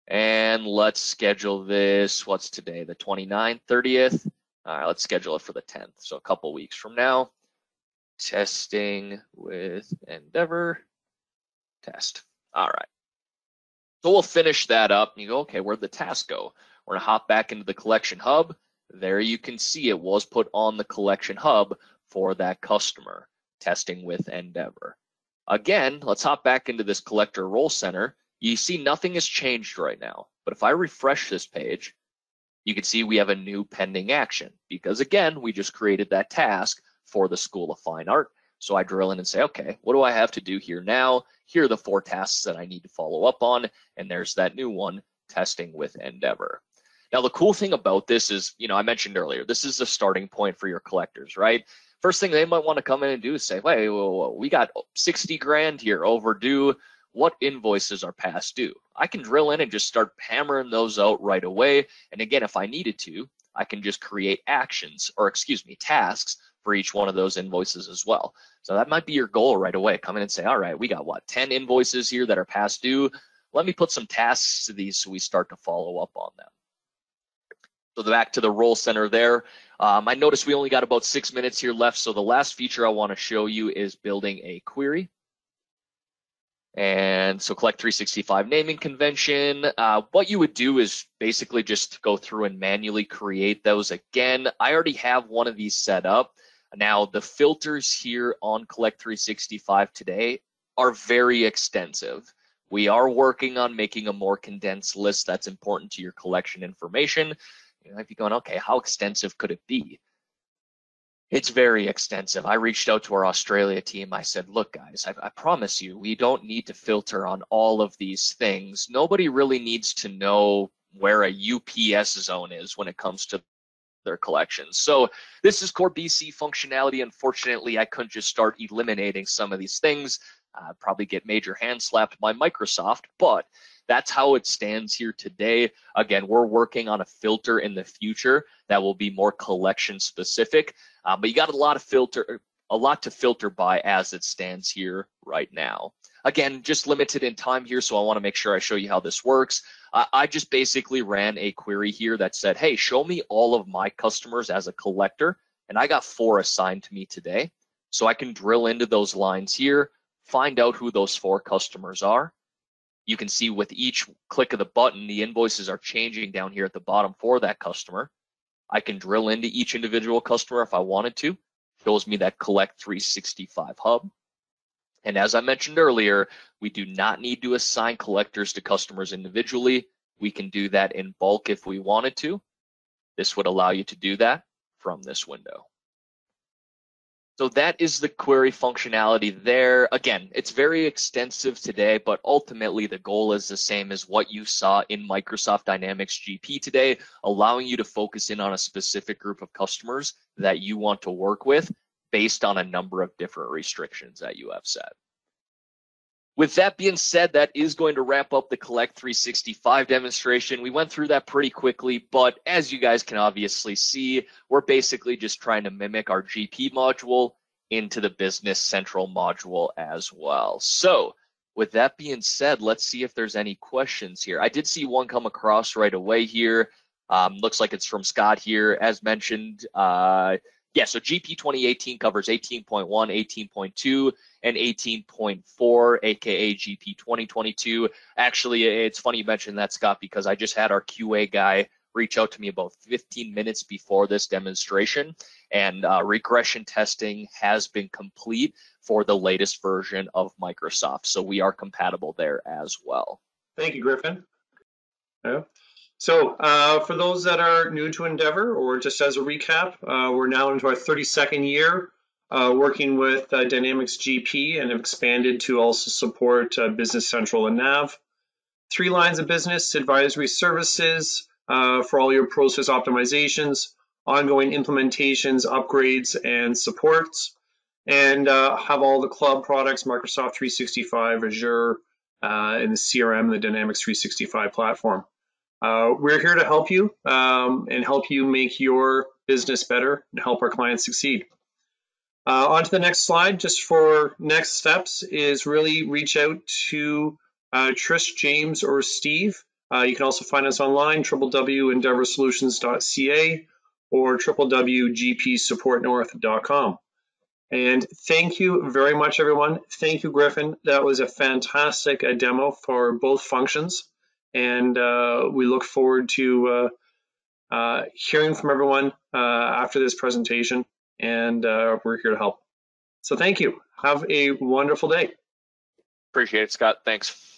And let's schedule this, what's today, the 29th, 30th? All right, let's schedule it for the 10th, so a couple weeks from now. Testing with Endeavor, test. All right. So we'll finish that up and you go, okay, where'd the task go? We're gonna hop back into the collection hub. There you can see it was put on the collection hub for that customer, testing with Endeavor. Again, let's hop back into this collector role center. You see nothing has changed right now, but if I refresh this page, you can see we have a new pending action because again, we just created that task for the School of Fine Art. So I drill in and say, okay, what do I have to do here now? Here are the 4 tasks that I need to follow up on. And there's that new one, testing with Endeavor. Now, the cool thing about this is, I mentioned earlier, this is the starting point for your collectors, right? First thing they might want to come in and do is say, wait, we got 60 grand here overdue. What invoices are past due? I can drill in and just start hammering those out right away. And again, if I needed to, I can just create actions, or tasks for each one of those invoices as well. So that might be your goal right away. Come in and say, all right, we got 10 invoices here that are past due. Let me put some tasks to these so we start to follow up on them. So back to the role center there. I noticed we only got about 6 minutes here left. So the last feature I want to show you is building a query. And so Collect 365 naming convention. What you would do is basically just go through and manually create those again. I already have one of these set up. Now the filters here on Collect 365 today are very extensive. We are working on making a more condensed list that's important to your collection information. You might be going, okay, how extensive could it be? It's very extensive. I reached out to our Australia team. I said, look, guys, I promise you, we don't need to filter on all of these things. Nobody really needs to know where a UPS zone is when it comes to their collections. So this is core BC functionality. Unfortunately, I couldn't just start eliminating some of these things. Probably get major hand slapped by Microsoft, but that's how it stands here today. Again, we're working on a filter in the future that will be more collection specific, but you got a lot to filter by as it stands here right now. Again, just limited in time here, so I want to make sure I show you how this works. I just basically ran a query here that said, hey, show me all of my customers as a collector, and I got 4 assigned to me today. So I can drill into those lines here, find out who those 4 customers are. You can see with each click of the button, the invoices are changing down here at the bottom for that customer. I can drill into each individual customer if I wanted to. Shows me that Collect 365 hub. And as I mentioned earlier, we do not need to assign collectors to customers individually. We can do that in bulk if we wanted to. This would allow you to do that from this window. So that is the query functionality there. Again, it's very extensive today, but ultimately the goal is the same as what you saw in Microsoft Dynamics GP today, allowing you to focus in on a specific group of customers that you want to work with based on a number of different restrictions that you have set. With that being said, that is going to wrap up the Collect 365 demonstration. We went through that pretty quickly, but as you guys can obviously see, we're basically just trying to mimic our GP module into the Business Central module as well. So with that being said, let's see if there's any questions here. I did see one come across right away here. Looks like it's from Scott here, as mentioned. Yeah, so GP 2018 covers 18.1, 18.2, and 18.4, aka GP 2022. Actually, it's funny you mentioned that, Scott, because I just had our QA guy reach out to me about 15 minutes before this demonstration, and regression testing has been complete for the latest version of Microsoft. So we are compatible there as well. Thank you, Griffin. Yeah. So for those that are new to Endeavor, or just as a recap, we're now into our 32nd year working with Dynamics GP and have expanded to also support Business Central and Nav. 3 lines of business: advisory services for all your process optimizations, ongoing implementations, upgrades, and supports, and have all the club products, Microsoft 365, Azure, and the CRM, the Dynamics 365 platform. We're here to help you and help you make your business better and help our clients succeed. On to the next slide, just for next steps, is really reach out to Trish, James, or Steve. You can also find us online, www.endeavorsolutions.ca or www.gpsupportnorth.com. And thank you very much, everyone. Thank you, Griffin. That was a fantastic demo for both functions. And we look forward to hearing from everyone after this presentation. And we're here to help. So thank you. Have a wonderful day. Appreciate it, Scott. Thanks.